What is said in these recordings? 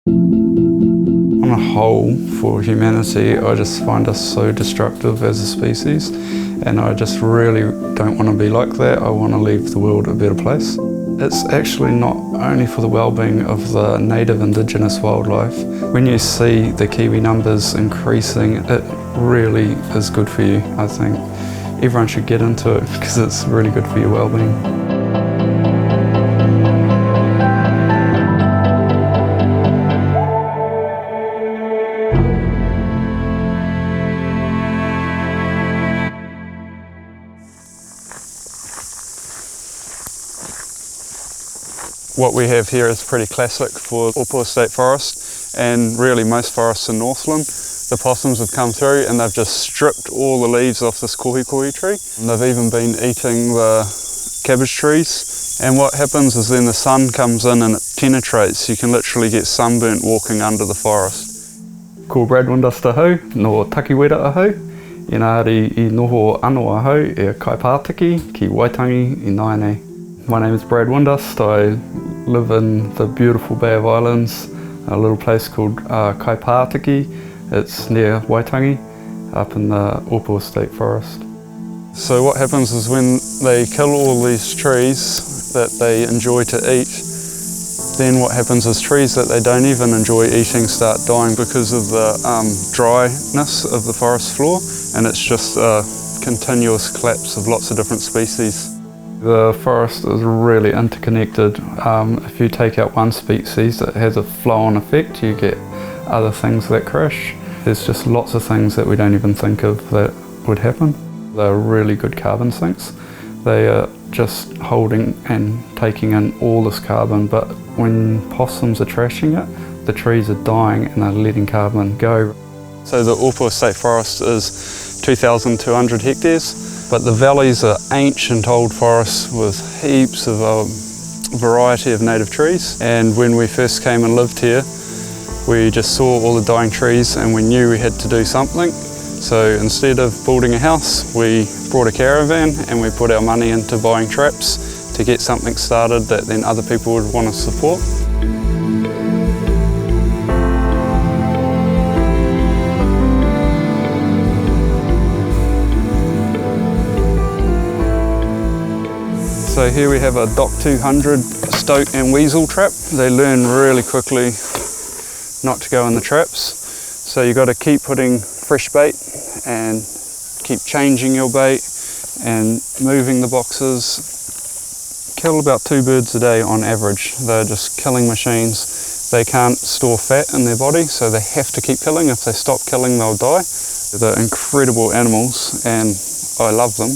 On a whole, for humanity, I just find us so destructive as a species, and I just really don't want to be like that. I want to leave the world a better place. It's actually not only for the well-being of the native indigenous wildlife. When you see the kiwi numbers increasing, it really is good for you, I think. Everyone should get into it because it's really good for your well-being. What we have here is pretty classic for Upper State Forest and really most forests in Northland. The possums have come through and they've just stripped all the leaves off this kohi tree. And they've even been eating the cabbage trees. And what happens is then the sun comes in and it penetrates. You can literally get sunburnt walking under the forest. Ko Brad Windas tahau, no takiwera ahau. Engari I noho anō ahau e kaipātiki ki Waitangi I Naine. My name is Brad Windas. I live in the beautiful Bay of Islands, a little place called Kaipātiki. It's near Waitangi, up in the Upper State Forest. So what happens is when they kill all these trees that they enjoy to eat, then what happens is trees that they don't even enjoy eating start dying because of the dryness of the forest floor, and it's just a continuous collapse of lots of different species. The forest is really interconnected. If you take out one species, it has a flow-on effect. You get other things that crash. There's just lots of things that we don't even think of that would happen. They're really good carbon sinks. They are just holding and taking in all this carbon, but when possums are trashing it, the trees are dying and they're letting carbon go. So the Upper State Forest is 2,200 hectares. But the valleys are ancient old forests with heaps of a variety of native trees. And when we first came and lived here, we just saw all the dying trees and we knew we had to do something. So instead of building a house, we brought a caravan and we put our money into buying traps to get something started that then other people would want to support. So here we have a DOC 200 stoat and weasel trap. They learn really quickly not to go in the traps. So you've got to keep putting fresh bait and keep changing your bait and moving the boxes. Kill about 2 birds a day on average. They're just killing machines. They can't store fat in their body, so they have to keep killing. If they stop killing, they'll die. They're incredible animals and I love them.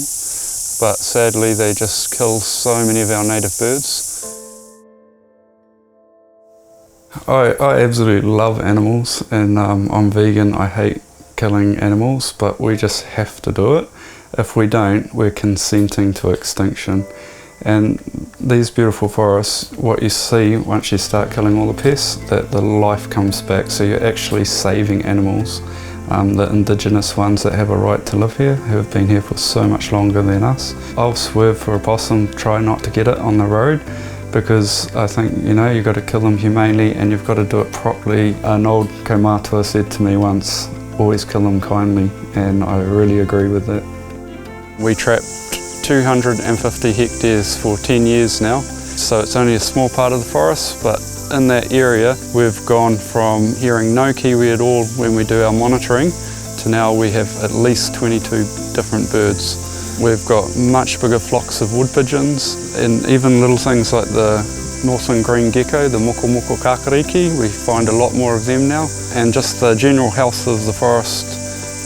But sadly they just kill so many of our native birds. I absolutely love animals and I'm vegan. I hate killing animals, but we just have to do it. If we don't, we're consenting to extinction. And these beautiful forests, what you see once you start killing all the pests, that the life comes back, so you're actually saving animals. The indigenous ones that have a right to live here, who have been here for so much longer than us. I'll swerve for a possum, try not to get it on the road, because I think, you know, you've got to kill them humanely and you've got to do it properly. An old kaumātua said to me once, always kill them kindly, and I really agree with that. We trapped 250 hectares for 10 years now, so it's only a small part of the forest, but in that area we've gone from hearing no kiwi at all when we do our monitoring to now we have at least 22 different birds. We've got much bigger flocks of wood pigeons and even little things like the Northland green gecko, the mokomoko kakariki. We find a lot more of them now, and just the general health of the forest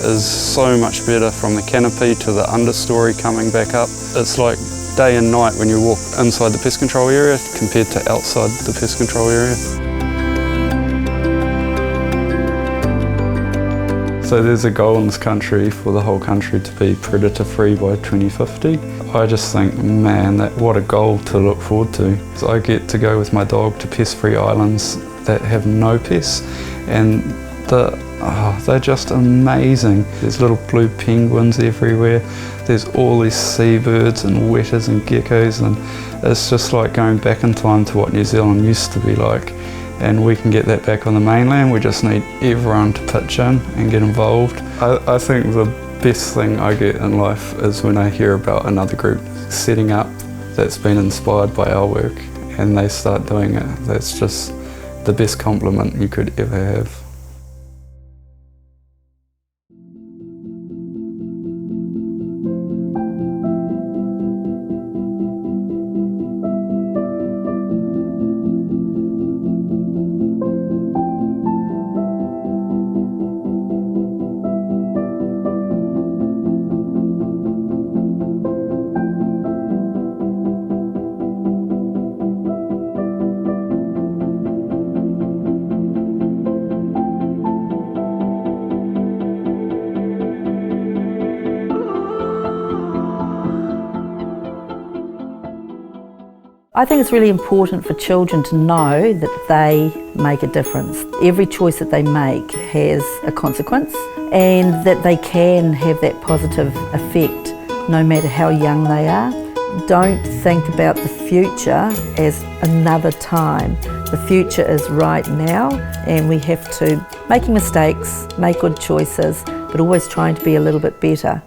is so much better, from the canopy to the understory coming back up. It's like day and night when you walk inside the pest control area compared to outside the pest control area. So there's a goal in this country for the whole country to be predator free by 2050. I just think, man, what a goal to look forward to. So I get to go with my dog to pest free islands that have no pests, and they're just amazing. There's little blue penguins everywhere. There's all these seabirds and wetters and geckos, and it's just like going back in time to what New Zealand used to be like. and we can get that back on the mainland. We just need everyone to pitch in and get involved. I think the best thing I get in life is when I hear about another group setting up that's been inspired by our work and they start doing it. That's just the best compliment you could ever have. I think it's really important for children to know that they make a difference. Every choice that they make has a consequence, and that they can have that positive effect no matter how young they are. Don't think about the future as another time. The future is right now, and we have to, making mistakes, make good choices, but always trying to be a little bit better.